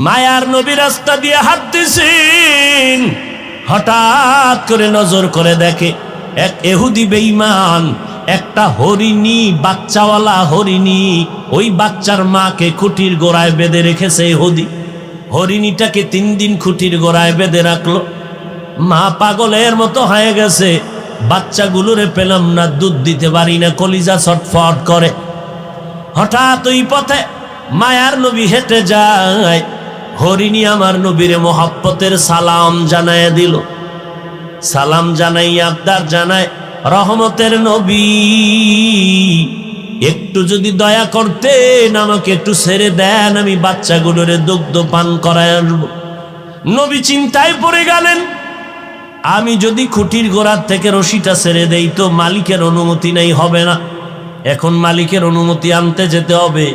মায়ার নবী রাস্তা দিয়ে হাঁটতেছেন, হঠাৎ করে নজর করে দেখে এক ইহুদি বেঈমান একটা হরিণী, বাচ্চাওয়ালা হরিণী, ওই বাচ্চার মাকে খুঁটির গোড়ায় বেঁধে রেখেছে ইহুদি। হরিণীটাকে 3 দিন খুঁটির গোড়ায় বেঁধে রাখলো। মা পাগলের মতো হয়ে গেছে, বাচ্চাগুলোরে পেলাম না, দুধ দিতে পারি না, কলিজা ছটফট করে। হঠাৎ ওই পথে মায়ার নবী হেঁটে যায়, হরিণী আমার নবীরে মোহাব্বতের সালাম জানায় দিল। সালাম জানাই আবদার জানায়, রহমতের নবী একটু যদি দয়া করতেন, আমাকে একটু ছেড়ে দেন, আমি বাচ্চাগুলোরে দুগ্ধ পান করায় আসবো। নবী চিন্তায় পড়ে গেলেন, আমি যদি খুঁটির গোড়ার থেকে রশিটা ছেড়ে দেই তো মালিকের অনুমতি নেই, হবে না। এখন মালিকের অনুমতি আনতে যেতে হবে।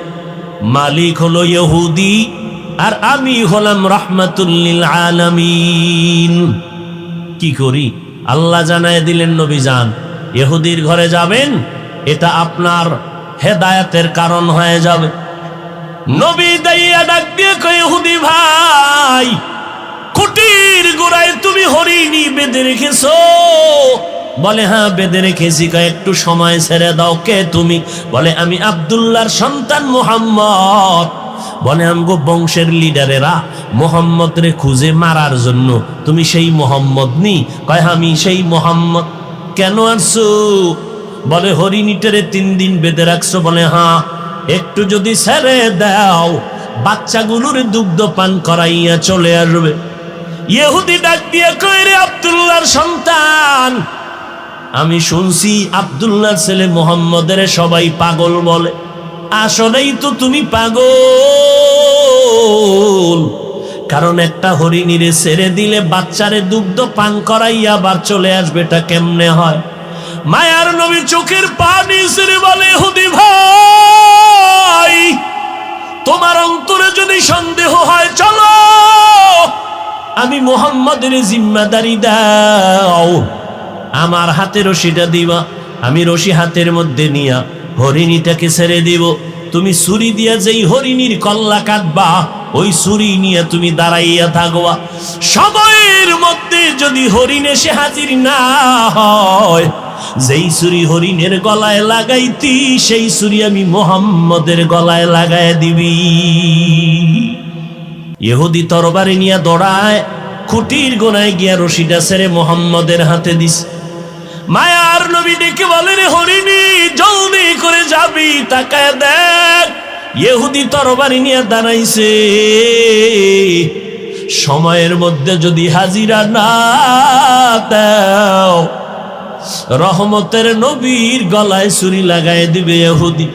মালিক হলো ইহুদি আর আমি হলাম রাহমাতুল লিল আলামিন। কি করি? আল্লাহ জানায় দিলেন, নবী যান, ইহুদির ঘরে যাবেন, এটা আপনার হেদায়েতের কারণ হয়ে যাবে। নবী দাইয়া ডাক দিয়ে কয়, ইহুদি ভাই, খুঁটির গোড়ায় তুমি হরিণী বেঁধে রেখেছো? বলে হ্যাঁ বেঁধে রেখেছি। কয় একটু সময় ছেড়ে দাও। কে তুমি? বলে আমি আব্দুল্লাহর সন্তান মুহাম্মদ। বলে আমগো বংশের লিডারেরা মোহাম্মদ রে খুঁজে মারার জন্য, তুমি সেই মোহাম্মদ নি? কয় আমি সেই মোহাম্মদ। কেন আসছো? বলে হরিণীটারে 3 দিন বেঁধে রাখছো। বলে হ্যাঁ, একটু যদি ছেড়ে দাও বাচ্চাগুলোর দুগ্ধ পান করাইয়া চলে আসবে। ইহুদি ডাক দিয়ে কয়, রে আব্দুল্লাহর সন্তান, আমি শুনছি আব্দুল্লাহর ছেলে মুহাম্মদের সবাই পাগল বলে, আসলেই তো তুমি পাগল। কারণ একটা হরিণীরে ছেড়ে দিলে বাচ্চারে দুগ্ধ পান করাইয়া আবার চলে আসবে, এটা কেমনে হয়? মায়ার নবী চোখের পানি ছেড়ে বলে, ইহুদি ভাই, তোমার অন্তরে যদি সন্দেহ হয় চলো, আমি মুহাম্মদের জিম্মাদারি দাও, আমার হাতে রশিটা দিবা, আমি রশি হাতের মধ্যে নিয়া হরিণীটাকে ছেড়ে দিব। তুমি ছুরি দিয়া যেই হরিণীর কল্লা কাটবা, ওই ছুরি নিয়ে তুমি দাঁড়াইয়া থাকবা। সময়ের মধ্যে যদি হরিণ এসে হাজির না হয়, যেই ছুরি হরিণের গলায় লাগাইতি, সেই ছুরি আমি মুহাম্মদের গলায় লাগায় দিবি। ইহুদি তরবারি নিয়ে দৌড়ায়, খুঁটির গোড়ায় গিয়া রশিটা ছেড়ে মুহাম্মদের হাতে দিস। মায়ার নবী ডেকে বলে, রে হরিণী, জলদি করে যাবি, তাকায় দেখ, ইহুদি তরবারি নিয়ে দাঁড়াইছে। সময়ের মধ্যে যদি হাজিরা না দাও, রহমতের নবীর গলায় ছুরি লাগায় দিবে ইহুদি।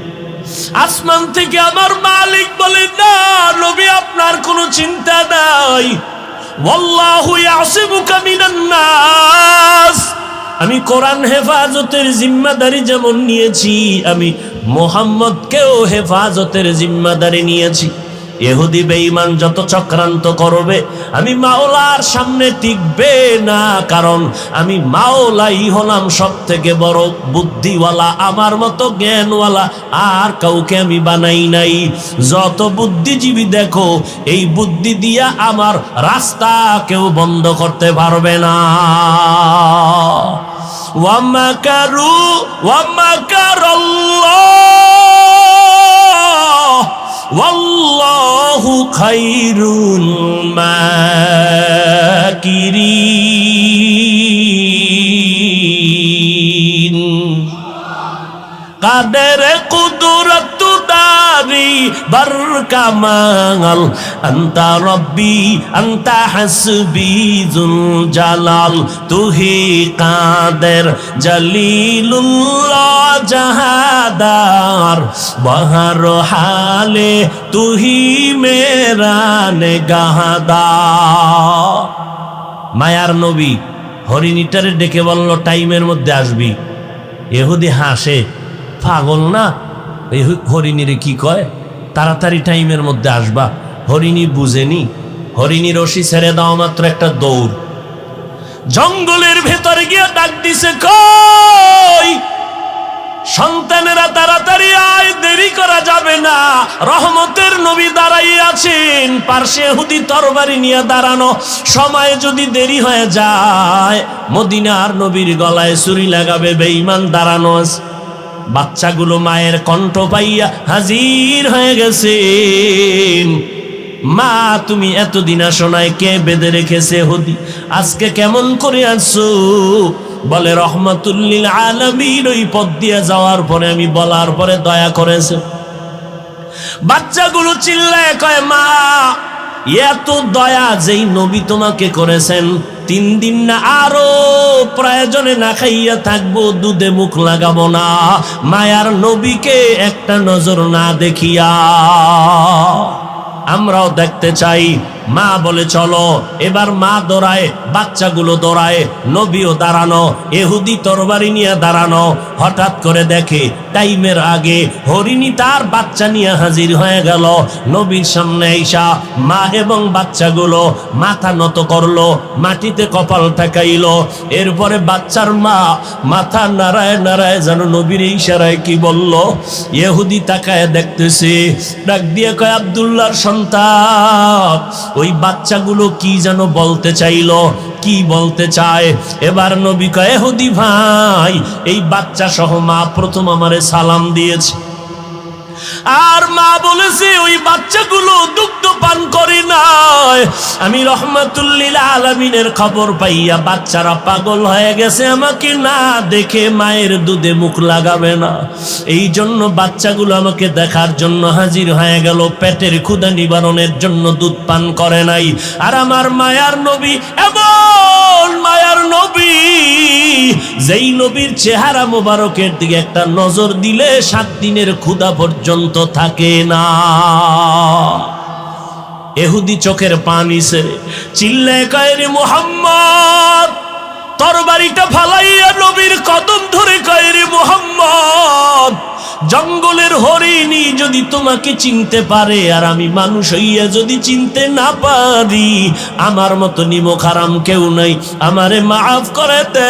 আসমান থেকে আমার মালিক বলে, না নবী, আপনার কোনো চিন্তা নাই, ওয়াল্লাহু ইয়াসিমুকা মিনান নাস। আমি কোরআন হেফাজতের জিম্মাদারি যেমন নিয়েছি, আমি মুহাম্মদকেও হেফাজতের জিম্মাদারি নিয়েছি। ইহুদি বেঈমান যত চক্রান্ত করবে, আমি মাওলার সামনে টিকবে না, কারণ আমি মাওলাই হলাম সব থেকে বড় বুদ্ধিওয়ালা, আমার মতো জ্ঞানওয়ালা আর কাউকে আমি বানাই নাই। যত বুদ্ধিজীবী দেখো, এই বুদ্ধি দিয়া আমার রাস্তা কেউ বন্ধ করতে পারবে না। ওয়ামাকারু ওয়ামাকারাল্লাহ ওয়াল্লাহু খায়রুল মাকিরিন। কাদের কুদরত দারি বরকামাল, আনতা রব্বি আনতা হাসবি যুল জালাল, তুহি কাদের জলিলুল্লাহ জাহাদার, বহর হালে তুহি মেরা নেগাহদার। মায়ার নবী হরিণীটারে ডেকে বলল, টাইমের মধ্যে আসবি। ইহুদি হাসে, পাগল না, এই হরিণীরে কি কয়, তাড়াতাড়ি টাইমের মধ্যে আসবা। হরিণী বুঝেনি, হরিণী রশি ছেড়ে দেওয়া মাত্র একটা দৌড়, জঙ্গলের ভেতরে গিয়ে ডাক দিছে, কই সন্তানেরা তাড়াতাড়ি আয়, দেরি করা যাবে না। রহমতের নবী দাঁড়াই আছেন, পার্শ্বে ইহুদি তরবারি নিয়ে দাঁড়ানো। সময় যদি দেরি হয়ে যায় মদিনার নবীর গলায় ছুরি লাগাবে বেঈমান দাঁড়ানো আছে। বাচ্চাগুলো মায়ের কণ্ঠ পাইয়া হাজির হয়ে গেছেন। মা তুমি এতদিন আসো নাই, কে বেঁধে রেখেছে ইহুদি? আজকে কেমন করে আসছো? বলে রহমাতুল লিল আলামিন ওই পথ দিয়ে যাওয়ার পরে আমি বলার পরে দয়া করেছে। বাচ্চাগুলো চিল্লায় কয় মা এত দয়া যেই নবী তোমাকে করেছেন, 3 দিন না আরো প্রয়োজনে না খাইয়া থাকবো, দুধে মুখ লাগাবো না, মায়ার নবীকে একটা নজর না দেখিয়া। আমরাও দেখতে চাই। মা বলে চলো। এবার মা দৌড়ায়, বাচ্চাগুলো দৌড়ায়, নবীও দাঁড়ানো, ইহুদি তরবারি নিয়ে দাঁড়ানো। হঠাৎ করে দেখে টাইমের আগে হরিণী তার বাচ্চা নিয়ে হাজির হয়ে গেল নবীর সামনে। আইসা মা এবং বাচ্চাগুলো মাথা নত করলো, মাটিতে কপাল ঠেকাইল। এরপরে বাচ্চার মা মাথা নাড়ায় নাড়ায় যেন নবীর ইশারায় কি বলল। ইহুদি তাকায় দেখতেছে, ডাক দিয়ে কয় আব্দুল্লাহর সন্তান। ওই বাচ্চাগুলো কি যেন বলতে চাইলো, কি বলতে চায়। এবার নবী কয় ইহুদি ভাই, এই বাচ্চা সহ মা প্রথম আমারে সালাম দিয়েছে। আর মা বলেছে ওই বাচ্চাগুলো দুগ্ধ পান করে নাই। আমি রহমাতুল লিল আলামিনের খবর পাইয়া বাচ্চারা পাগল হয়ে গেছে, আমাকে না দেখে মায়ের দুধে মুখ লাগাবে না। এই জন্য বাচ্চাগুলো আমাকে দেখার জন্য হাজির হয়ে গেল, পেটের ক্ষুধা নিবারণের জন্য দুধ পান করে নাই। আর আমার মায়ার নবী এমন মায়ার নবী, যেই নবীর চেহারা মোবারকের দিকে একটা নজর দিলে 7 দিনের ক্ষুধা পর্যন্ত থাকে না। ইহুদি চোখের পানি ছেড়ে চিল্লায় কয় রে মুহাম্মদ, তরবারিটা ফালাইয়া নবীর কদম ধরে কয় রে মুহাম্মদ, জঙ্গলের হরিণী যদি তোমাকে চিনতে পারে আর আমি মানুষ হইয়া যদি চিনতে না পারি, আমার মতো নিমক হারাম কেউ নাই, আমারে মাফ করে দাও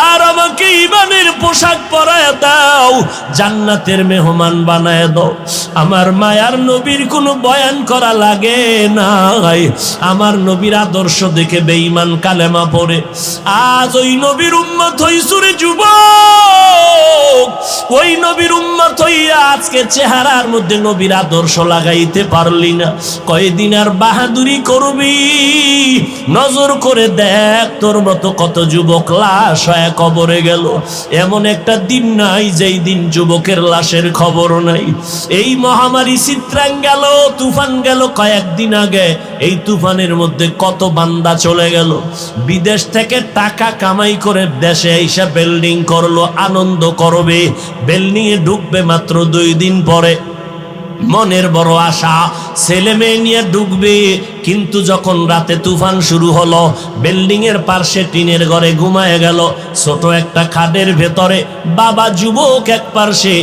আর আমাকে ঈমানের পোশাক পরায় দাও, জান্নাতের মেহমান বানায় দাও। আমার মায়ার নবীর কোনো বয়ান করা লাগে নাই। আমার নবীর আদর্শ দেখে বেঈমান কালেমা পড়ে। আজ ওই নবীর উম্মত হইছু রে যুবক, ওই নবীর উম্মত হইয়া আজকে চেহারার মধ্যে নবীর আদর্শ লাগাইতে পারলি না। কয়দিন আর বাহাদুরি করবি? নজর করে দেখ তোর মতো কত যুবক লাশ হয়ে কবরে গেল। এমন একটা দিন নাই যেই দিন যুবকের লাশের খবর নাই। এই মহামারী চিত্রাং গেল, তুফান গেল কয়েকদিন আগে, এই তুফানের মধ্যে কত বান্দা চলে গেল। বিদেশ থেকে টাকা কামাই করে দেশে এসে বিল্ডিং করলো, আনন্দ করবে, বিল্ডিং এ ঢুকবে মাত্র 2 দিন পরে। মনের বড় আশা, ছেলে মেয়ে নিয়ে ঢুকবে, কিন্তু যখন রাতে তুফান শুরু হলো, বিল্ডিং এর পাশে টিনের ঘরে ঘুমায় গেল। ছোট একটা খাটের ভেতরে বাবা যুবক এক পাশে,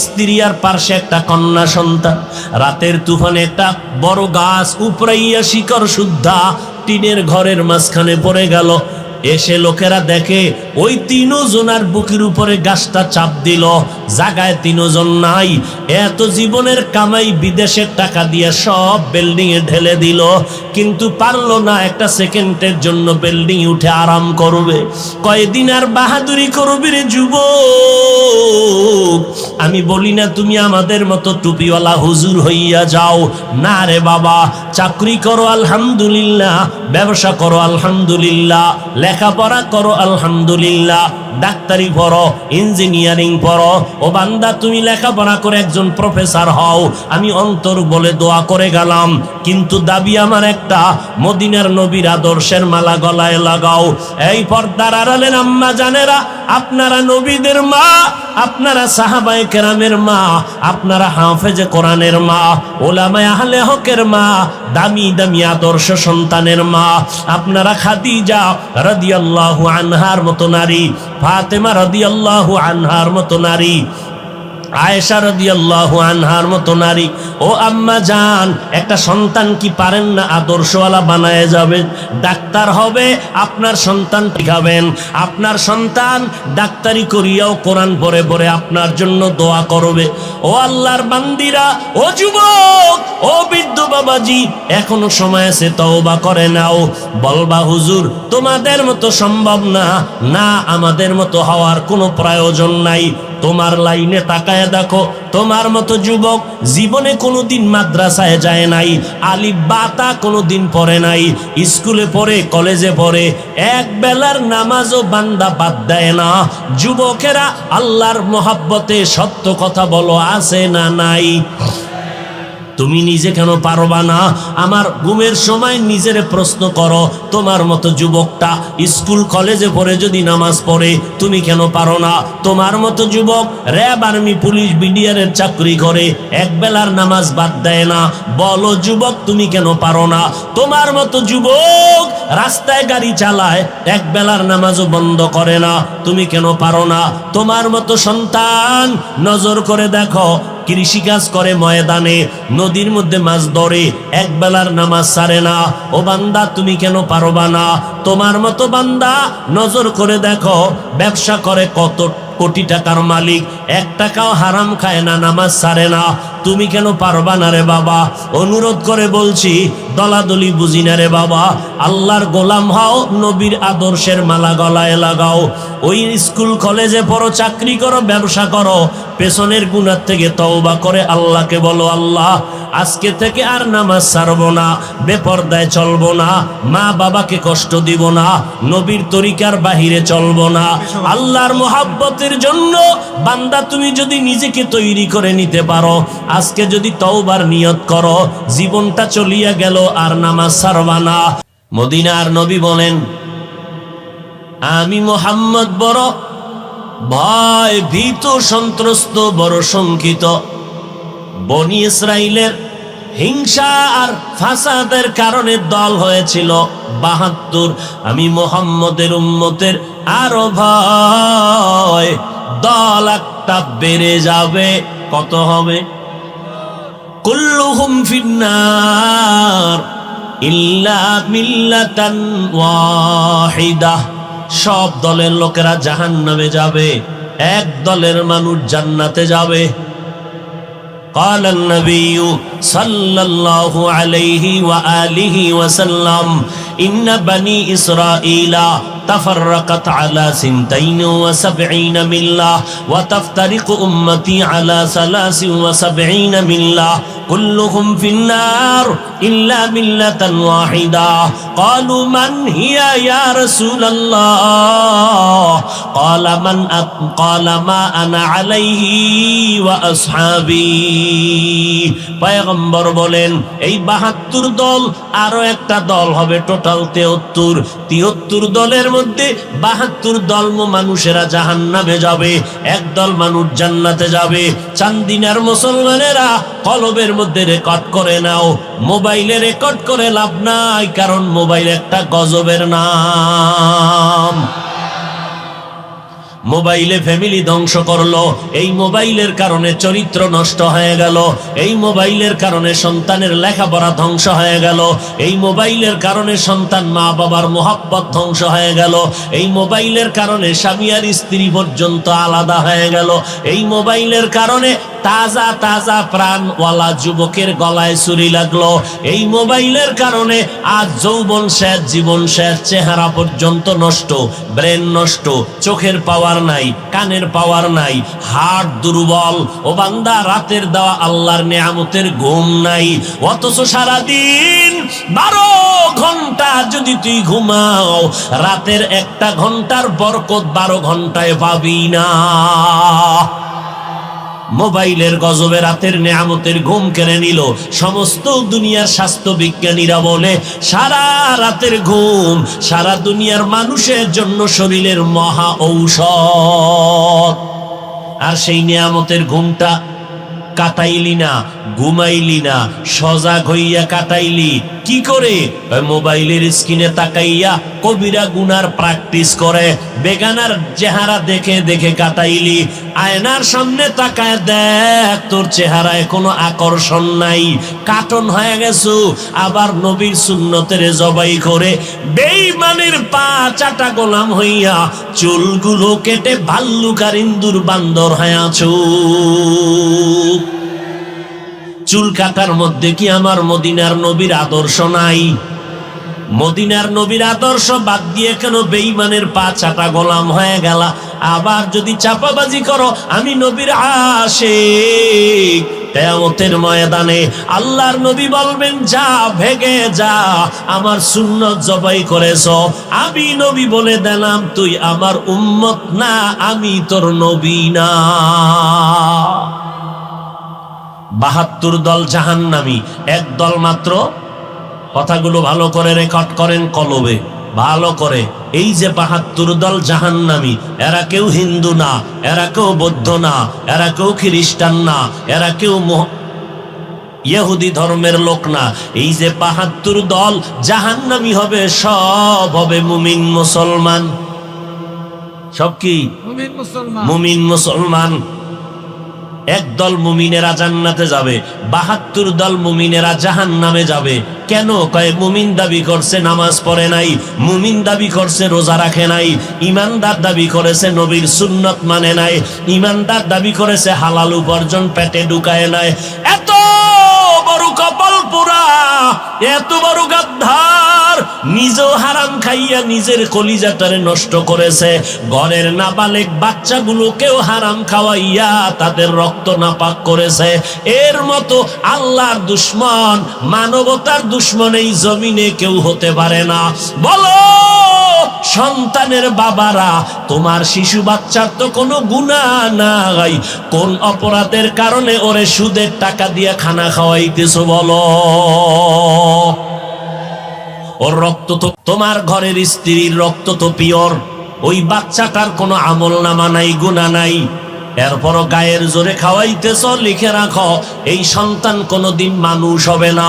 স্ত্রী আর পাশে একটা কন্যা সন্তান। রাতের তুফানে একটা বড় গাছ উপরাইয়া শিকড় শুদ্ধা টিনের ঘরের মাঝখানে পড়ে গেল। এসে লোকেরা দেখে ওই 3 জনের বুকের উপরে গাছটা চাপ দিল, জায়গায় 3 জন নাই। এত জীবনের কামাই বিদেশের টাকা দিয়ে সব বিল্ডিং এ ঢেলে দিল, কিন্তু পারলো না একটা সেকেন্ডের জন্য বিল্ডিং উঠে আরাম করবে। কয়দিন আর বাহাদুরি করবি রে যুবক? আমি বলি না তুমি আমাদের মতো টুপিওয়ালা হুজুর হইয়া যাও, না রে বাবা। চাকরি করো আলহামদুলিল্লাহ, ব্যবসা করো আলহামদুলিল্লাহ, লেখাপড়া করো আলহামদুলিল্লাহ, ডাক্তারি পড়ো, ইঞ্জিনিয়ারিং পড়ো। ও বান্দা তুমি লেখাপড়া করে একজন প্রফেসর হও, আমি অন্তর বলে দোয়া করে গেলাম। কিন্তু দাবি আমার একটা, মদিনার নবীর আদর্শের মালা গলায় লাগাও। এই পর্দার আড়ালের আম্মা জানেরা, আপনারা নবীদের মা, আপনারা সাহাবায়ে কেরামের মা, আপনারা হাফেজে কোরআনের মা, ওলামায়ে আহলে হকের মা, দামি দামি আদর্শ সন্তানের মা। আপনারা খাদিজা রাদিয়াল্লাহু আনহার মতো নারী, ফাতেমা রাদিয়াল্লাহু আনহার মতো নারী, আয়েশা রাদিয়াল্লাহু আনহার মতো নারী, ও আম্মা জান, একটা সন্তান কি পারেন না আদর্শওয়ালা বানায় যাবেন? ডাক্তার হবে, আপনার সন্তান শিখাবেন, আপনার সন্তান ডাক্তারি করিয়াও কোরআন পড়ে পড়ে আপনার জন্য দোয়া করবে। ও আল্লাহর বান্দিরা, ও যুবক, ও বৃদ্ধ বাবাজি, এখনো সময় আছে, তওবা করে নাও। বলবা হুজুর তোমাদের মতো সম্ভব না। না, আমাদের মতো হওয়ার কোনো প্রয়োজন নাই। তোমার লাইনে তাকায় দেখো, তোমার মতো যুবক জীবনে কোনোদিন মাদ্রাসায় যায় নাই, আলিফ বাতা কোনোদিন পড়ে নাই, স্কুলে পড়ে, কলেজে পড়ে, এক বেলার নামাজও বান্দা বাদ দেয় না। যুবকেরা আল্লাহর মহাব্বতে সত্য কথা বলো, আছে না নাই? তুমি নিজে কেন পারবা না? আমার ঘুমের সময় নিজেরে প্রশ্ন করো, তোমার মতো যুবকটা স্কুল কলেজে পড়ে যদি নামাজ পড়ে, তুমি কেন পারো না? তোমার মতো যুবক র্যাব, আর্মি, পুলিশ, বিডিআরের চাকরি করে, এক বেলার নামাজ বাদ দেয় না, বলো যুবক তুমি কেন পারো না? তোমার মতো যুবক রাস্তায় গাড়ি চালায়, এক বেলার নামাজও বন্ধ করে না, তুমি কেন পারো না? তোমার মতো সন্তান নজর করে দেখো, কৃষিকাজ করে, ময়দানে নদীর মধ্যে মাছ ধরে, এক বেলার নামাজ ছাড়ে না, ও বান্দা তুমি কেন পারবা না? তোমার মতো বান্দা নজর করে দেখো, ব্যবসা করে, কত কোটি টাকার মালিক, এক টাকাও হারাম খায় না, নামাজ ছাড়ে না, তুমি কেন পারবা না রে বাবা? অনুরোধ করে বলছি, দলাদলি বুঝি না রে বাবা, আল্লাহর গোলাম হও, নবীর আদর্শের মালা গলায় লাগাও। ওই স্কুল কলেজে পড়ো, চাকরি করো, ব্যবসা করো, পেছনের গুনাহ থেকে তওবা করে আল্লাহকে বলো, আল্লাহ আজকে থেকে আর নামাজ ছাড়বো না, বেপরদায় চলবো না, মা বাবাকে কষ্ট দিব না, নবীর তরিকার বাহিরে চলবো না। আল্লাহর মোহাব্বতের জন্য বান্দা তুমি যদি নিজেকে তৈরি করে নিতে পারো, আজকে যদি তওবার নিয়ত করো, জীবনটা চলিয়া গেল, আর নামাজ ছাড়বা না। মদিনার নবী বলেন, আমি মুহাম্মদ বড় ভয় ভীত, সন্ত্রস্ত, বড় শঙ্কিত। বনি ইসরাইলের হিংসা আর ফাসাদের কারণে দল হয়েছিল ৭২। আমি মুহাম্মদের উম্মতের আরো ভয়, দল একটা বেড়ে যাবে। কত হবে? কুল্লুহুম ফিন্নার ইল্লা মিল্লাতান ওয়াহিদা। সব দলের লোকেরা জাহান্নামে যাবে, এক দলের মানুষ জান্নাতে যাবে। قال النبي صلى الله عليه وآله وسلم إن بني إسرائيل تفرقت على 72 ملة وتفترق أمتي على 73 ملة كلهم في النار إلا ملة واحدة قالوا من هي يا رسول الله قال ما أنا عليه وأصحابي পয়গম্বর বলেন, এই ৭২ দল আরো একটা দল হবে, টোটাল ৭৩ দলের মধ্যে ৭২ দল মানুষেরা জাহান্নামে যাবে, একদল মানুষ জান্নাতে যাবে। চান্দিনার মুসলমানেরা কলবের মধ্যে রেকর্ড করে নাও, মোবাইলে রেকর্ড করে লাভ নাই, কারণ মোবাইল একটা গজবের নাম। মোবাইলে ফ্যামিলি ধ্বংস করলো, এই মোবাইলের কারণে চরিত্র নষ্ট হয়ে গেল, এই মোবাইলের কারণে সন্তানের লেখাপড়া ধ্বংস হয়ে গেল, এই মোবাইলের কারণে সন্তান মা বাবার মোহাব্বত ধ্বংস হয়ে গেল, এই মোবাইলের কারণে স্বামী আর স্ত্রী পর্যন্ত আলাদা হয়ে গেল, এই মোবাইলের কারণে তাজা তাজা প্রাণওয়ালা যুবকের গলায় ছুরি লাগলো, এই মোবাইলের কারণে আজ যৌবন শেষ, জীবন শেষ, চেহারা পর্যন্ত নষ্ট, ব্রেন নষ্ট, চোখের পাওয়ার নাই, কানের পাওয়ার নাই, হার্ট দুর্বল। ও বান্দা, রাতের দেওয়া আল্লাহর নেয়ামতের ঘুম নাই, অথচ সারাদিন 12 ঘন্টা যদি তুই ঘুমাও, রাতের 1টা ঘন্টার বরকত 12 ঘন্টায় পাবি না। মোবাইলের গজবে রাতের নেয়ামতের ঘুম কেড়ে নিল। সমস্ত দুনিয়ার স্বাস্থ্য বিজ্ঞানীরা বলে, সারা রাতের ঘুম সারা দুনিয়ার মানুষের জন্য শরীরের মহা ঔষধ। আর সেই নেয়ামতের ঘুমটা কাটাইলি না, ঘুমাইলি না, সজাগ হইয়া কাটাইলি, কি করে? মোবাইলের স্ক্রিনে তাকাইয়া কবিরা গুনার প্র্যাকটিস করে। বেগানার চেহারা দেখে দেখে কাটাইলি, আয়নার সামনে তাকায় দেখ তোর চেহারায় কোনো আকর্ষণ নাই, কাটন হয়ে গেছো। আবার নবীর সুন্নতের জবাই করে বেঈমানের পা চাটা গোলাম হইয়া চুলগুলো কেটে ভাল্লুক আর ইন্দুর বান্দর হয়ে আছো। চুল কাটার মধ্যে কি আমার মদিনার নবীর আদর্শ নাই? মদিনার নবীর আদর্শ বাদ দিয়ে কেন বেঈমানের পা চাটা গোলাম হয়ে গেলা? আবার যদি চাপাবাজি করো আমি নবীর আশিক, কিয়ামতের ময়দানে আল্লাহর নবী বলবেন যা ভেগে যা, আমার সুন্নত জবাই করেছ। আমি নবী বলে দিলাম তুই আমার উম্মত না, আমি তোর নবী না। ৭২ দল জাহান্নামী, এক দল মাত্র। কথাগুলো ভালো করে রেকর্ড করেন কলবে, ভালো করে। এই যে ৭২ দল জাহান্নামী, এরা কেউ হিন্দু না, এরা কেউ বৌদ্ধ না, এরা কেউ খ্রিস্টান না, এরা কেউ ইহুদি ধর্মের লোক না। এই যে ৭২ দল জাহান্নামী হবে, সব হবে মুমিন মুসলমান। সব কি? মুমিন মুসলমান। একদল মুমিনেরা জান্নাতে যাবে, ৭২ দল মুমিনেরা জাহান্নামে যাবে। কেন? কয় মুমিন দাবি করছে নামাজ পড়ে নাই, মুমিন দাবি করছে রোজা রাখে নাই, ইমানদার দাবি করেছে নবীর সুন্নত মানে নাই, ইমানদার দাবি করেছে হালাল উপার্জন পেটে ঢুকায় নাই। এত বড় কপাল পোড়া, এত বড় গাদ্দার, নিজেও হারাম খাইয়া নিজের কলিজাটারে নষ্ট করেছে, ঘরের নাবালেক বাচ্চাগুলোকেও হারাম খাওয়াইয়া তাদের রক্ত নাপাক করেছে। এর মতো আল্লাহর দুশ্মন, মানবতার দুশ্মন এই জমিনে কেউ হতে পারে না। বলো সন্তানের বাবারা, তোমার শিশু বাচ্চার তো কোনো গুনাহ নাই, কোন অপরাধের কারণে ওরে সুদের টাকা দিয়ে খানা খাওয়াইতেছো? বলো। ওর রক্ত তো, তোমার ঘরের স্ত্রীর রক্ত তো পিওর, ওই বাচ্চাটার কোনো আমল নামা নাই, গুনাহ নাই, এরপরও গায়ের জোরে খাওয়াইতেছ। লিখে রাখো এই সন্তান কোনোদিন মানুষ হবে না।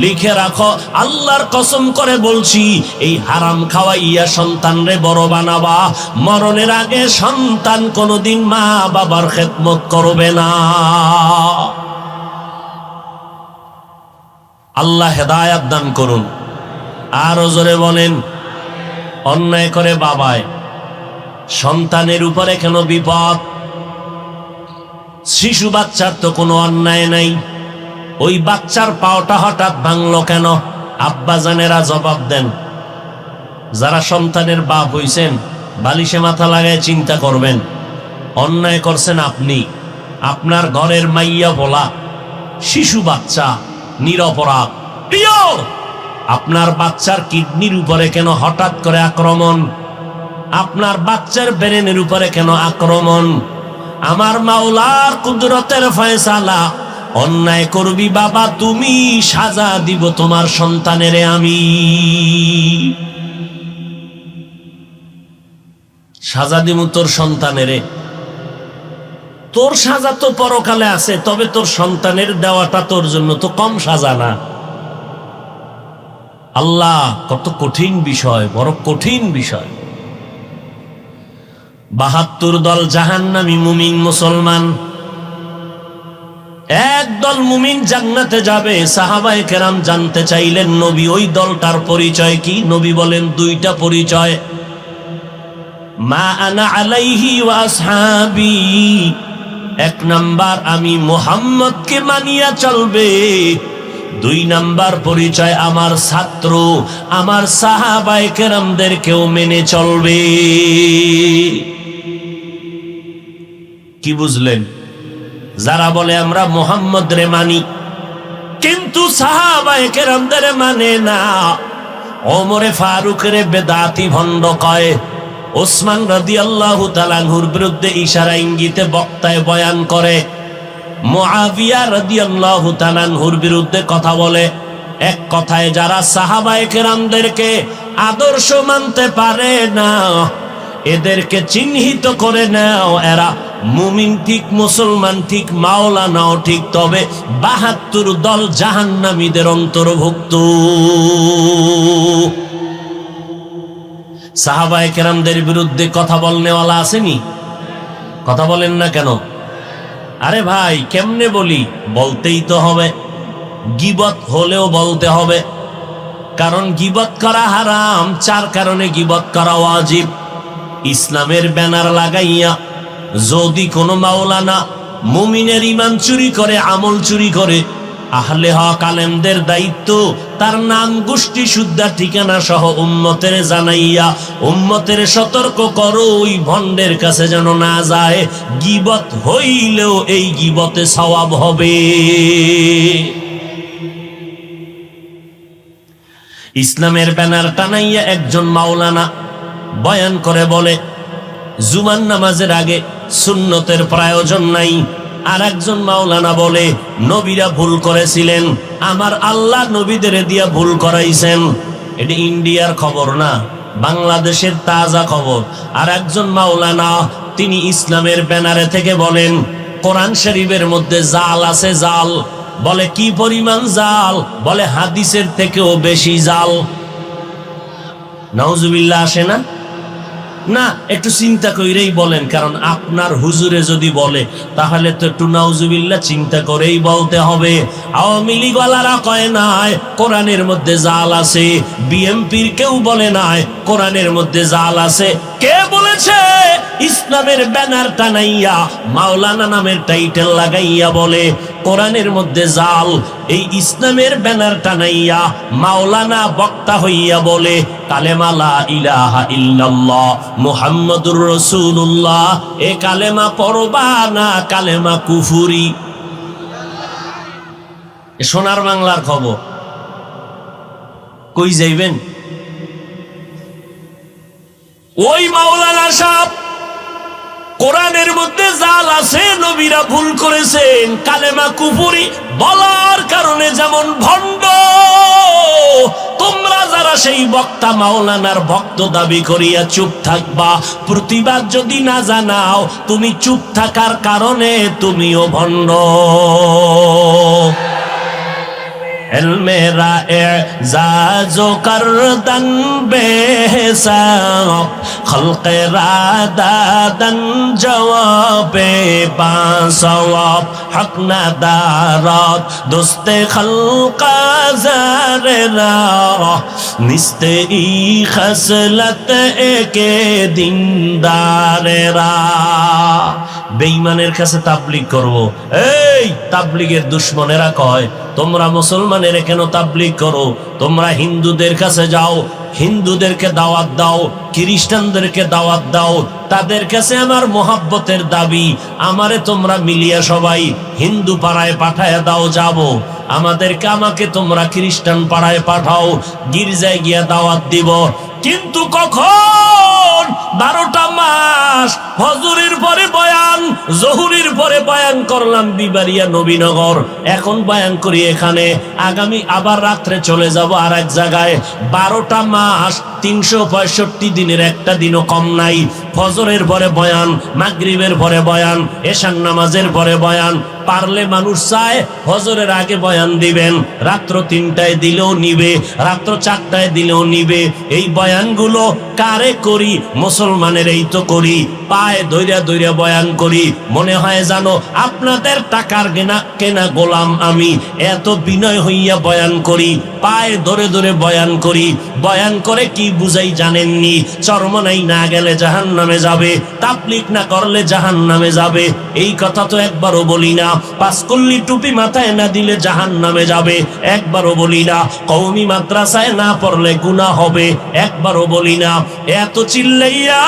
লিখে রাখো, আল্লাহর কসম করে বলছি, এই হারাম খাওয়াইয়া সন্তানরে বড় বানাবা, মরণের আগে সন্তান কোনোদিন মা বাবার খেদমত করবে না। আল্লাহ হেদায়াত দান করুন। আরো জোরে বলেন। অন্যায় করে বাবায়, সন্তানের উপরে কেন বিপদ? শিশু বাচ্চার তো কোনো অন্যায় নাই, ওই বাচ্চার পাওটা হঠাৎ ভাঙলো কেন? আব্বাজানেরা জবাব দেন। যারা সন্তানের বাপ হইছেন, বালিশে মাথা লাগায় চিন্তা করবেন, অন্যায় করছেন আপনি। আপনার ঘরের মাইয়া বলা শিশু বাচ্চা নিরপরাধ, পিওর। আপনার বাচ্চার কিডনির উপরে কেন হঠাৎ করে আক্রমণ? আপনার বাচ্চার ব্রেনের উপরে কেন আক্রমণ? আমার মাওলার কুদরতের ফয়সালা। অন্যায় করবি বাবা তুমি, সাজা দিব তোমার সন্তানেরে আমি। সাজা দিব তোর সন্তানেরে। তোর সাজা তো পরকালে আছে, তবে তোর সন্তানের দেওয়াটা তোর জন্য তো কম সাজা না। আল্লাহ, কত কঠিন বিষয়, বড় কঠিন বিষয়। ৭২ দল জাহান্নামী, মুমিন মুসলমান। একদল মুমিন জান্নাতে যাবে। সাহাবায়ে কেরাম জানতে চাইলেন নবী ওই দলটার পরিচয় কি? নবী বলেন দুইটা পরিচয়। মা আনা আলাইহি ওয়া আসহাবি, এক নাম্বার আমি মুহাম্মদকে মানিয়া চলবে। ২ নাম্বার পরিচয় আমার ছাত্র, আমার সাহাবায়ে কেরামদেরকেও মেনে চলবে। কি বুঝলেন? যারা বলে আমরা মুহাম্মদ রে মানি কিন্তু সাহাবায়ে কেরামদের মানে না, ওমরে ফারুক রে বেদাতি ভণ্ড কয়, ওসমান রাদিয়াল্লাহু তাআলা আনহুর বিরুদ্ধে ইশারা ইঙ্গিতে বক্তায় বয়ান করে, মুআবিয়া রাদিয়াল্লাহু তাআলা আনহুর বিরুদ্ধে কথা বলে। এক কথায় যারা সাহাবায়ে কেরামদেরকে আদর্শ মানতে পারে না, এদেরকে চিহ্নিত করে নাও, এরা মুমিন ঠিক, মুসলমান ঠিক, মাওলানাও ঠিক, তবে ৭২ দল জাহান্নামীদের অন্তর্ভুক্ত। সাহাবায়ে কেরামদের বিরুদ্ধে কথা বলনেওয়ালা আসেনি? কথা বলেন না কেন? আরে ভাই কেমনে বলি, বলতেই তো হবে। গীবত হলেও বলতে হবে, কারণ গীবত করা হারাম। 4 কারণে গীবত করা ওয়াজিব। ইসলামের ব্যানার লাগাইয়া যদি কোনো মাওলানা মুমিনের ঈমান চুরি করে, আমল চুরি করে, আহলে হক আলেমদের দায়িত্ব তার নাম, গোষ্ঠী, শুদ্ধা, ঠিকানা সহ উম্মতের জানাইয়া উম্মতের সতর্ক করো, ওই ভণ্ডের কাছে যেন না যায়। গীবত হইলেও এই গীবতে সওয়াব হবে। ইসলামের ব্যানার টানাইয়া একজন মাওলানা বয়ান করে বলে, জুমার নামাজের আগে সুন্নতের প্রয়োজন নাই। আর একজন মাওলানা বলে, নবীরা ভুল করেছিলেন, আমার আল্লাহ নবীদের দিয়া ভুল করাইছেন। এটা ইন্ডিয়ার খবর না, বাংলাদেশের তাজা খবর। আর একজন মাওলানা তিনি ইসলামের ব্যানারে থেকে বলেন, কোরআন শরীফের মধ্যে জাল আছে, জাল। বলে কি পরিমাণ জাল? বলে হাদিসের থেকেও বেশি জাল। নাউজুবিল্লাহ আসে না? না, একটু চিন্তা করেই বলেন, কারণ আপনার হুজুরে যদি বলে তাহলে তো একটু নাউজুবিল্লাহ চিন্তা করেই বলতে হবে। আওয়ামী লীগ ওয়ালারা কয় নাই কোরআনের মধ্যে জাল আছে, বিএমপির কেউ বলে নাই কোরআনের মধ্যে জাল আছে। কে বলেছে? ইসলামের ব্যানার টানাইয়া মাওলানা নামের টাইটেল লাগাইয়া বলে কোরআনের মধ্যে জাল। এই ইসলামের ব্যানার টানাইয়া মাওলানা বক্তা হইয়া বলে কালেমা লা ইলাহা ইল্লাল্লাহ মুহাম্মাদুর রাসূলুল্লাহ। এ কালেমা পড়বা না কালেমা কুফরি। সোনার বাংলার খবর। কই যাইবেন? ওই মাওলানা সাহেব কোরআনের মধ্যে জাল আছে, নবীরা ভুল করেছেন, কালেমা কুফরি বলার কারণে যেমন ভণ্ড, তোমরা যারা সেই বক্তা মাওলানার ভক্ত দাবি করিয়া চুপ থাকবা, প্রতিবাদ যদি না জানাও, তুমি চুপ থাকার কারণে তুমিও ভণ্ড। মেরা এজাজো করদন বেহিসাব খলকে রাদাদন জওয়াবে বাসওয়াব হক নাদারাত দোস্তে খলকা জারেরা নিস্তে ই খসলত একে দিনদারেরা। বেঈমানের কাছে তাবলীগ করব। এই তাবলীগের দুশমনেরা কয়, তোমরা মুসলমানের কেন তাবলীগ করো? তোমরা হিন্দুদের কাছে যাও, হিন্দুদেরকে দাওয়াত দাও, খ্রিস্টানদেরকে দাওয়াত দাও, তাদের কাছে আমার মোহাব্বতের দাবি। আমারে তোমরা মিলিয়া সবাই হিন্দু পাড়ায় পাঠায় দাও, যাব। আমাকে তোমরা খ্রিস্টান পাড়ায় পাঠাও, গির্জায় গিয়া দাওয়াত দিব। কিন্তু কখন? 12টা মাস হজুরের পরে বয়ান, জহুরের পরে বয়ান করলাম বিবারিয়া নবীনগর, এখন বয়ান করি এখানে, আগামী আবার রাত্রে চলে যাব আর এক জায়গায়। 12টা মাস 365 দিনের একটা দিনও কম নাই। ফজরের পরে বয়ান, মাগরিবের পরে বয়ান, এশার নামাজের পরে বয়ান। পারলে মানুষ চায় ফজরের আগে বয়ান দিবেন, রাত্র 3টায় দিলেও নিবে, রাত্র 4টায় দিলেও নিবে। এই বয়ানগুলো কারে করি? মুসলমানের এই তো করি, পায়ে দইরা দইরা বয়ান করি। মনে হয় জানো আপনাদের টাকার কেনা গোলাম আমি, এত বিনয় হইয়া বয়ান করি, পায়ে ধরে ধরে বয়ান করি। বয়ান করে কি বুঝাই জানেননি? চরমনাই না গেলে জাহান্নামে যাবে, তাবলীগ না করলে জাহান্নামে যাবে। এই কথা তো একবারও বলি না। পাঁচকল্লি টুপি মাথায় না দিলে জাহান্নামে যাবে, একবারও বলি না। কওমি মাদ্রাসায় না পড়লে গুনাহ হবে, একবারও বলি না। এত চিল্লাইয়া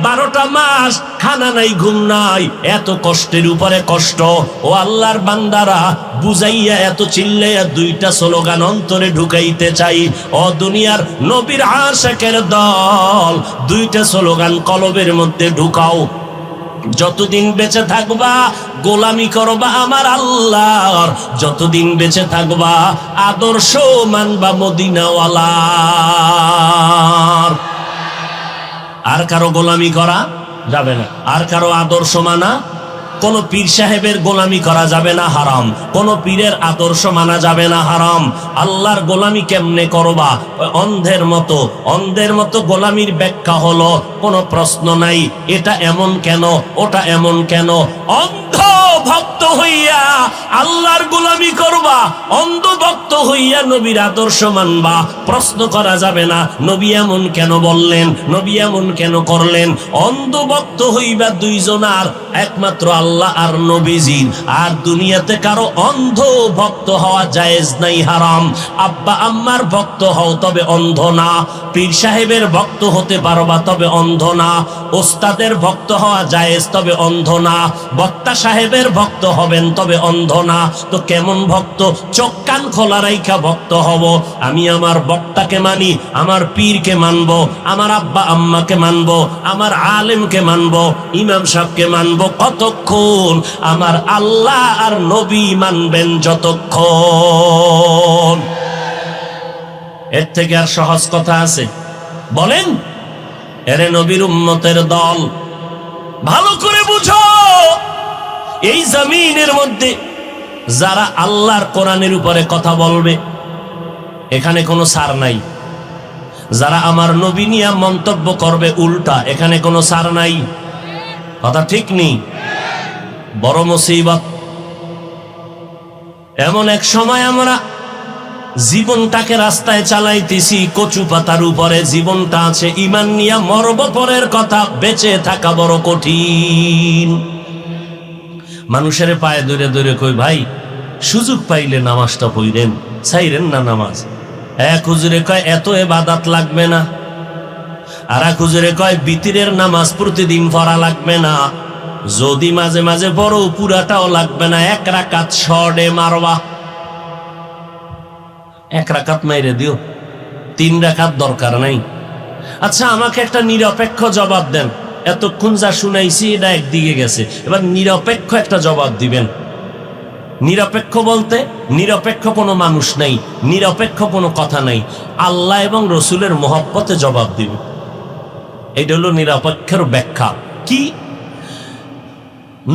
12টা মাস খানা নাই, ঘুম নাই, এত কষ্টের উপরে কষ্ট। ও আল্লাহর বান্দারা, বুঝাইয়া এত চিল্লাইয়া 2টা স্লোগান অন্তরে ঢুকাইতে চাই। ও দুনিয়ার নবীর আশিকের দল, 2টা স্লোগান কলবের মধ্যে ঢুকাও। যতদিন বেঁচে থাকবা গোলামি করবা আমার আল্লাহর, যতদিন বেঁচে থাকবা আদর্শ মানবা মদিনাওয়ালার। আর কারো গোলামি করা যাবে না, আর কারো আদর্শ মানা, কোন পীর সাহেবের গোলামি করা যাবে না, হারাম। কোন পীরের আদর্শ মানা যাবে না, হারাম। আল্লাহর গোলামি কেমনে করবা? অন্ধের মতো, অন্ধের মতো গোলামির ব্যাখ্যা হলো কোনো প্রশ্ন নাই, এটা এমন কেন, ওটা এমন কেন। অন্ধ ভক্ত হইয়া আল্লাহর গোলামি করবা, অন্ধ ভক্ত হইয়া নবীর আদর্শ মানবা, প্রশ্ন করা যাবে না নবী এমন কেন বললেন, নবী এমন কেন করলেন। অন্ধ ভক্ত হইবা দুইজনার, একমাত্র আল্লাহ আর নবীজির। আর দুনিয়াতে কারো অন্ধ ভক্ত হওয়া জায়েজ নাই, হারাম। আব্বা আম্মার ভক্ত হও, তবে অন্ধ না। পীর সাহেবের ভক্ত হতে পারবা, তবে অন্ধ না। ওস্তাদের ভক্ত হওয়া জায়েজ, তবে অন্ধ না। বক্তা সাহেবের ভক্ত হবেন, তবে অন্ধ না। তো কেমন ভক্ত? চোখ কান খোলা রাইখা ভক্ত হব। আমি আমার বক্তাকে মানি, আমার পীরকে মানব, আমার আব্বা আম্মাকে মানব, আমার আলেমকে মানব, ইমাম সাহেবকে মানব কতক্ষণ? আমার আল্লাহ আর নবী মানবেন যতক্ষণ। এর থেকে আর সহজ কথা আছে? বলেন। এরে নবীর উম্মতের দল, ভালো করে বুঝো, এই জমিনের মধ্যে যারা আল্লাহর কোরআনের উপরে কথা বলবে, এখানে কোনো ছাড় নাই। যারা আমার নবী নিয়ে মন্তব্য করবে উল্টা, এখানে কোনো ছাড় নাই। কথা ঠিক নেই? বড় মুসিবত। এমন এক সময় আমরা জীবনটাকে রাস্তায় চালাইতেছি, কচু পাতার উপরে জীবনটা আছে, ঈমান নিয়া মরব, পরের কথা, বেঁচে থাকা বড় কঠিন। মানুষের পায়ে ধরে ধরে কই, ভাই সুযোগ পাইলে নামাজটা পড়েন, চাইরেন না নামাজ। এক হুজুরে কয় এত ইবাদত লাগবে না, আর এক হুজুরে কয় বিতিরের নামাজ প্রতিদিন পড়া লাগবে না, যদি মাঝে মাঝে পড়ো পুরাটাও লাগবে না, এক রাকাত শর্টে মারবা, এক রাকাত মাইরে দিও, 3 রাকাত দরকার নাই। আচ্ছা আমাকে একটা নিরপেক্ষ জবাব দেন, এতক্ষণ যা শুনাইছি এটা একদিকে গেছে, এবার নিরপেক্ষ একটা জবাব দিবেন। নিরপেক্ষ বলতে নিরপেক্ষ কোনো মানুষ নাই, নিরপেক্ষ কোনো কথা নাই, আল্লাহ এবং রসুলের মহব্বতে জবাব দিবেন। এটা হলো নিরপেক্ষের ব্যাখ্যা। কি?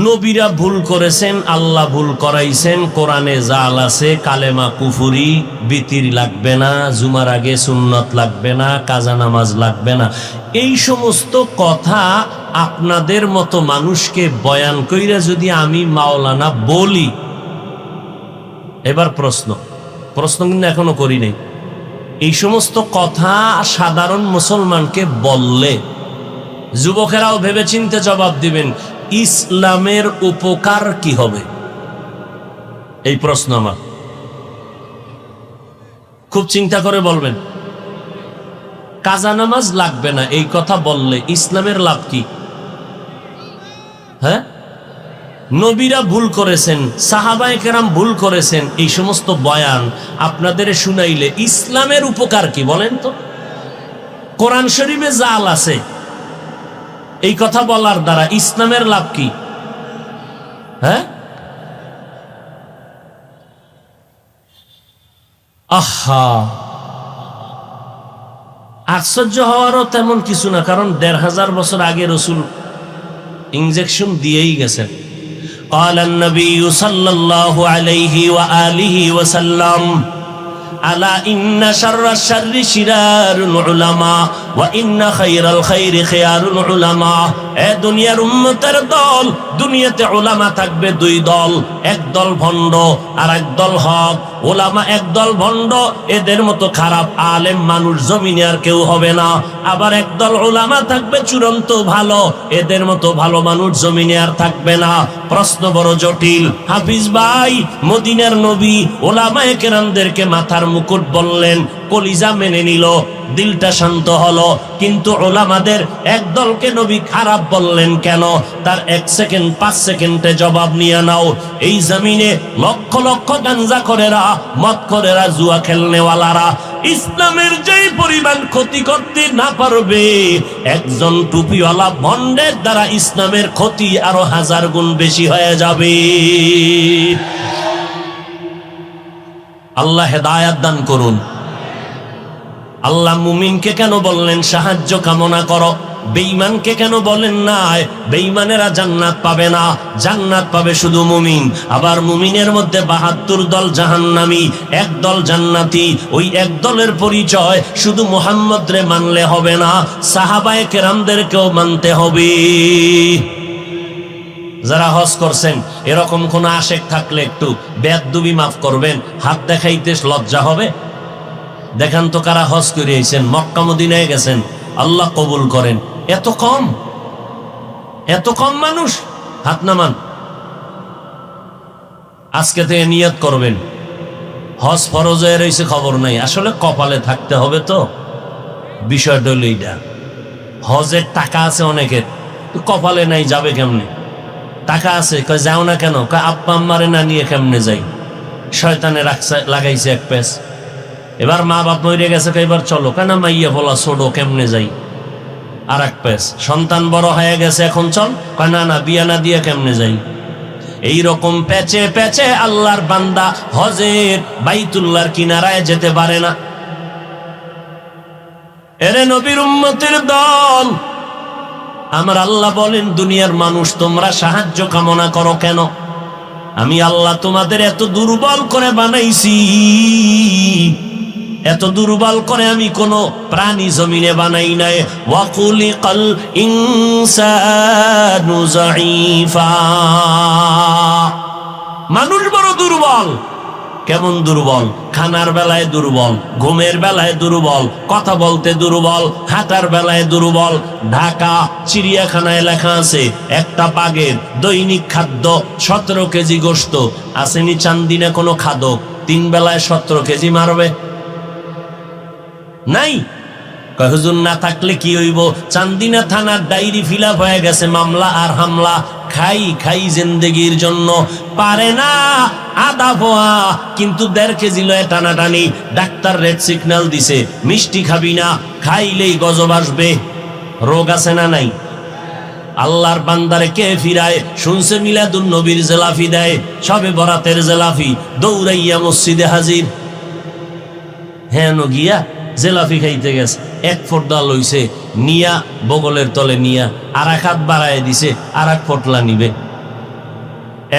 নবীরা ভুল করেছেন, আল্লাহ ভুল করাইছেন, কোরআনে জাল আছে, কালেমা কুফুরি, বিতির লাগবে না, জুমার আগে সুন্নত লাগবে না, কাজা নামাজ লাগবে না, এই সমস্ত কথা আপনাদের মতো মানুষকে বয়ান কইরা যদি আমি মাওলানা বলি, এবার প্রশ্ন কিন্তু এখনো করি নাই, এই সমস্ত কথা সাধারণ মুসলমানকে বললে যুবকেরাও ভেবেচিন্তে জবাব দিবেন, ইসলামের উপকার কি হবে? এই প্রশ্ন আমার, খুব চিন্তা করে বলবেন। কাজা নামাজ লাগবে না এই কথা বললে ইসলামের লাভ কি? হ্যাঁ, নবীরা ভুল করেছেন, সাহাবায়ে কেরাম ভুল করেছেন, এই সমস্ত বয়ান আপনাদের শুনাইলে ইসলামের উপকার কি বলেন তো? কোরআন শরীফে জাল আছে, এই কথা বলার দ্বারা ইসলামের লাভ কি? হ্যাঁ, আহা, আশ্চর্য হওয়ারও তেমন কিছু না, কারণ 1500 বছর আগে রসুল ইনজেকশন দিয়েই গেছেন। قال النبي صلى الله عليه وآله وسلم ألا إن شر الشر شرار العلماء وإن خير الخير خيار العلماء। এ দুনিয়ার উম্মতের দল, দুনিয়াতে উলামা থাকবে 2 দল, এক দল ভণ্ড আর এক দল হক। উলামা এক দল ভণ্ড, এদের মতো খারাপ আলেম মানুষ জমিনে আর কেউ হবে না। আবার এক দল উলামা থাকবে চূড়ান্ত ভালো, এদের মতো ভালো মানুষ জমিনে আর থাকবে না। প্রশ্ন বড় জটিল। হাফিজ ভাই, মদিনার নবী উলামায়ে কেরামদেরকে মাথার মুকুট বললেন, কলিজা মেনে নিল, দিলটা শান্ত হলো, কিন্তু উলামাদের এক দলকে নবী খারাপ বললেন কেন? তার 1 সেকেন্ড 5 সেকেন্ডে জবাব নিয়ে নাও। এই জমিনে লক্ষ লক্ষ গাঞ্জাখোরেরা, মদখোরেরা, জুয়া খেলনেওয়ালারা ইসলামের যেই পরিমাণ ক্ষতি করতে না পারবে, একজন টুপিওয়ালা ভণ্ডের দ্বারা ইসলামের ক্ষতি আরো 1000 গুণ বেশি হয়ে যাবে। আল্লাহ হেদায়াত দান করুন। আল্লাহ মুমিনকে কেন বললেন সাহায্য কামনা করো? বেঈমানকে কেন বলেন নাই? বেঈমানেরা জান্নাত পাবে না, জান্নাত পাবে শুধু মুমিন। আবার মুমিনের মধ্যে ৭২ দল জাহান্নামী, এক দল জান্নাতি। ওই এক দলের পরিচয় শুধু মুহাম্মদ রে মানলে হবে না, সাহাবায়ে কেরামদেরকেও মানতে হবে। যারা হজ করছেন এরকম কোন আশেক থাকলে একটু বেয়াদবি মাফ করবেন, হাত দেখাইতে লজ্জা হবে। দেখান তো কারা হজ করে আইছেন, মক্কা মদিনায় গেছেন, আল্লাহ কবুল করেন। এত কম মানুষ, হাত নামান। আজকে থেকে নিয়ত করবেন, হজ ফরজ হয়ে রয়েছে খবর নাই, আসলে কপালে থাকতে হবে। তো বিষয়টা হলো এইটা, হজের টাকা আছে অনেকের, কপালে নাই, যাবে কেমনে? টাকা আছে, কয় যাও না কেন? কয় আব্বা আম্মারে না নিয়ে কেমনে যাই? শয়তানে লাগাইছে এক পেস। এবার মা বাপ মরে গেছে, এবার চলো, কেন মাইয়া বলা ছোড়ো, কেমনে যাই? আর এক পেস। সন্তান বড় হয়ে গেছে, এখন চল, কয় না বিয়া না দিয়ে কেমনে যাই? এইরকম প্যাচে প্যাচে আল্লাহর বান্দা হজের বাইতুল্লাহর কিনারায় যেতে পারে না। এরে নবীর উম্মতের দল, আমার আল্লাহ বলেন, দুনিয়ার মানুষ তোমরা সাহায্য কামনা করো কেন? আমি আল্লাহ তোমাদের এত দুর্বল করে বানাইছি, এত দুর্বল করে আমি কোন প্রাণী জমিনে বানাই নাই। ওয়াকুলিকাল ইনসানু যায়ীফা, মানুষ বড় দুর্বল। কেমন দুর্বল? খানার বেলায় দুর্বল, ঘুমের বেলায় দুর্বল, কথা বলতে দুর্বল, হাঁটার বেলায় দুর্বল। ঢাকা চিড়িয়াখানায় লেখা আছে একটা বাঘের দৈনিক খাদ্য 17 কেজি গোশত। আসেনি চান্দিনা কোনো খাদক 3 বেলায় 17 কেজি মারবে? নাই। হুজুর না থাকলে কি হইব? চান্দিনা থানার ডায়েরি ফিল আপ হয়ে গেছে, মামলা আর হামলা। খাই জিন্দেগির জন্য পারে না আদা পোয়া, কিন্তু 1.5 কেজি লয়ে টানাটানি। ডাক্তার রেড সিগন্যাল দিছে, মিষ্টি খাবি না, খাইলেই গজব আসবে। রোগ আছে না নাই? আল্লাহর বান্দারে কে ফিরায়? শুনছে মিলাদুন নবীর জেলাফি দেয়, সবে বরাতের জেলাফি, দৌড়াইয়া মসজিদে হাজির। হ্যাঁ গিয়া জেলাফি খাইতে গেছে, 1 ফোঁটা লইছে, নিয়া বগলের তলে নিয়া আর 1 হাত বাড়ায় দিছে, আর 1 ফোঁটলা নিবে।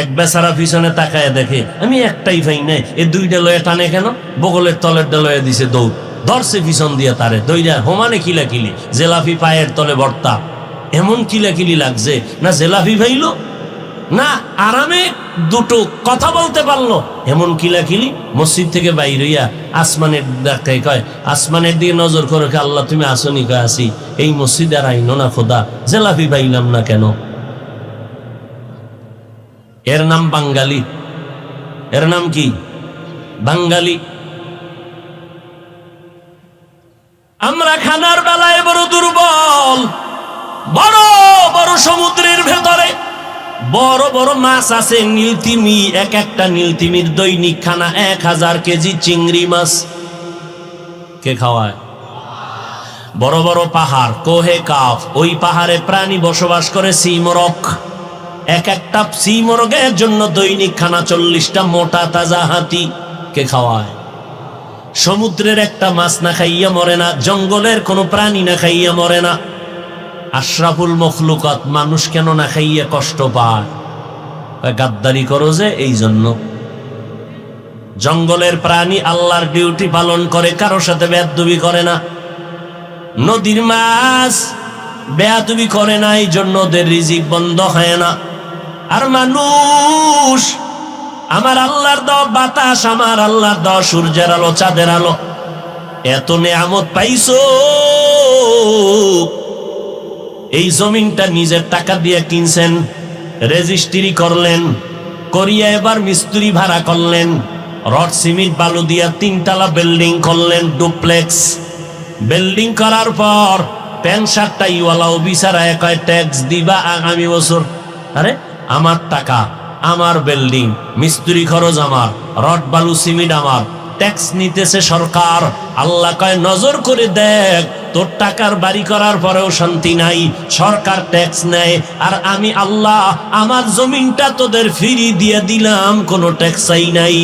এক বেচারা পিছনে তাকায় দেখে আমি একটাই পাই নাই, এ 2টা লয়ে টানে কেন? বগলের তলের লয়ে দিছে, দৌড় ধরছে পিছন দিয়া তারে, দইরা হোমানে কিলাকিলি, জেলাফি পায়ের তলে ভর্তা। এমন কিলাকিলি লাগছে না জেলাফি ভাইলো না আরামে দুটো কথা বলতে পারলো, এমন কিলাকিলি। মসজিদ থেকে বাইর হইয়া আসমানের ডাকায় কয়, আসমানের দিকে নজর করে, আল্লাহ তুমি আসনি? কয় আসি। এই মসজিদে আর আইনো না খোদা, জেলাফি পাইলাম না কেন? এর নাম বাঙালি। এর নাম কি? বাঙালি। আমরা খানার বেলায় বড় দুর্বল। বড় বড় সমুদ্রের ভেতরে বড় বড় মাছ আছে, নীলতিমি। একটা নীলতিমির দৈনিক খানা 1000 কেজি চিংড়ি মাছ। কে খাওয়ায়? বড় বড় পাহাড়, কোহে কাফ, ওই পাহাড়ে প্রাণী বসবাস করে, সিমরক। একটা সিমরগের জন্য দৈনিক খানা 40টা মোটা তাজা হাতি। কে খাওয়ায়? সমুদ্রের একটা মাছ না খাইয়া মরে না, জঙ্গলের কোনো প্রাণী না খাইয়া মরে না। আশরাফুল মখলুকাত মানুষ কেন না খাইয়া কষ্ট পায়? গাদ্দারি করো যে, এই জন্য। জঙ্গলের প্রাণী আল্লাহর ডিউটি পালন করে, কারোর সাথে বেয়াদবি করে না। নদীর মাছ বেয়াদবি করে না, এই জন্য ওদের রিজিক বন্ধ হয় না। আর মানুষ, আমার আল্লাহর দেওয়া বাতাস, আমার আল্লাহর দেওয়া সূর্যের আলো, চাঁদের আলো, এত নেয়ামত পাইছো। এই জমিনটা নিজের টাকা দিয়ে কিনছেন, রেজিস্ট্রি করলেন, করিয়া এবার মিস্ত্রি ভাড়া করলেন, রড সিমেন্ট বালু দিয়া 3 তলা বিল্ডিং করলেন, ডুপ্লেক্স। বিল্ডিং করার পর প্যান্ট শার্টটা ইওয়ালাও বিচারায় কয় ট্যাক্স দিবা আগামী বছর। আরে আমার টাকা, আমার বিল্ডিং, মিস্ত্রি খরচ আমার, রড বালু সিমেন্ট আমার, ট্যাক্স নিতেছে সরকার। আল্লাহ কয় নজর করে দেখ, তোর টাকার বাড়ি করার পরেও শান্তি নাই, সরকার ট্যাক্স নেয়। আর আমি আল্লাহ আমার জমিনটা তোদের ফ্রি দিয়ে দিলাম, কোনো ট্যাক্সই নাই।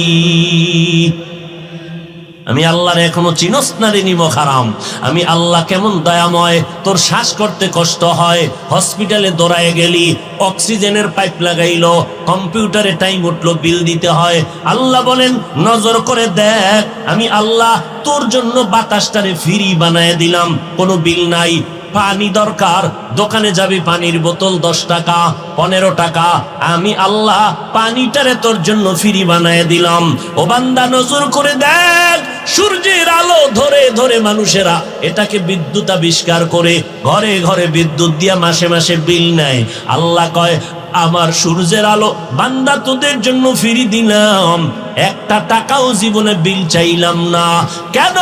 আমি আল্লাহর এখনো চিনস না রে নিমক হারাম। আমি আল্লাহ কেমন দয়াময়, তোর শ্বাস করতে কষ্ট হয়, হসপিটালে দৌড়ায় গেলি, অক্সিজেনের পাইপ লাগাইলো, কম্পিউটারে টাইম উঠলো, বিল দিতে হয়। আল্লাহ বলেন নজর করে দেখ, আমি আল্লাহ তোর জন্য বাতাসটারে ফ্রি বানায় দিলাম, কোনো বিল নাই। পানি দরকার, দোকানে যাবি, পানির বোতল 10 টাকা 15 টাকা, আমি আল্লাহ পানিটারে তোর জন্য ফ্রি বানায় দিলাম। ও বান্দা নজর করে দেখ, সূর্যের আলো ধরে ধরে মানুষেরা এটাকে বিদ্যুৎ আবিষ্কার করে ঘরে ঘরে বিদ্যুৎ দিয়া মাসে মাসে বিল নেয়। আল্লাহ কয় আমার সূর্যের আলো বান্দা তোদের জন্য ফ্রি দিলাম, 1 টাকাও জীবনে বিল চাইলাম না। কেন?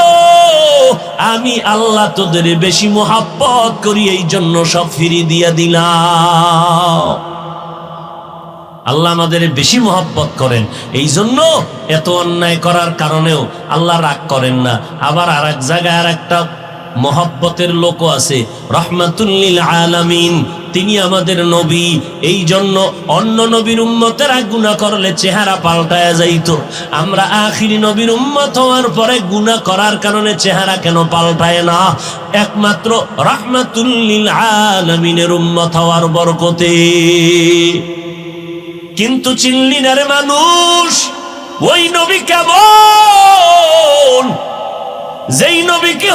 আমি আল্লাহ তোদের বেশি মোহাব্বত করি, এই জন্য সব ফ্রি দিয়া দিলাম। আল্লাহ আমাদের বেশি মোহাব্বত করেন, এই জন্য এত অন্যায় করার কারণেও আল্লাহ রাগ করেন না। আবার আর এক জায়গায় আর একটা মোহাব্বতের লোক আছে, রাহমাতুল লিল আলামিন, তিনি আমাদের নবী। এই জন্য অন্য নবীর উম্মতেরা গুনাহ করলে চেহারা পাল্টায়া যাইতো, আমরা আখিরি নবীর উম্মত হওয়ার পরে গুনাহ করার কারণে চেহারা কেন পাল্টায় না? একমাত্র রাহমাতুল লিল আলামিনের উম্মত হওয়ার বরকতে। কিন্তু চিনলি না রে মানুষ, ওই নবী কেমন, যেই নবীকে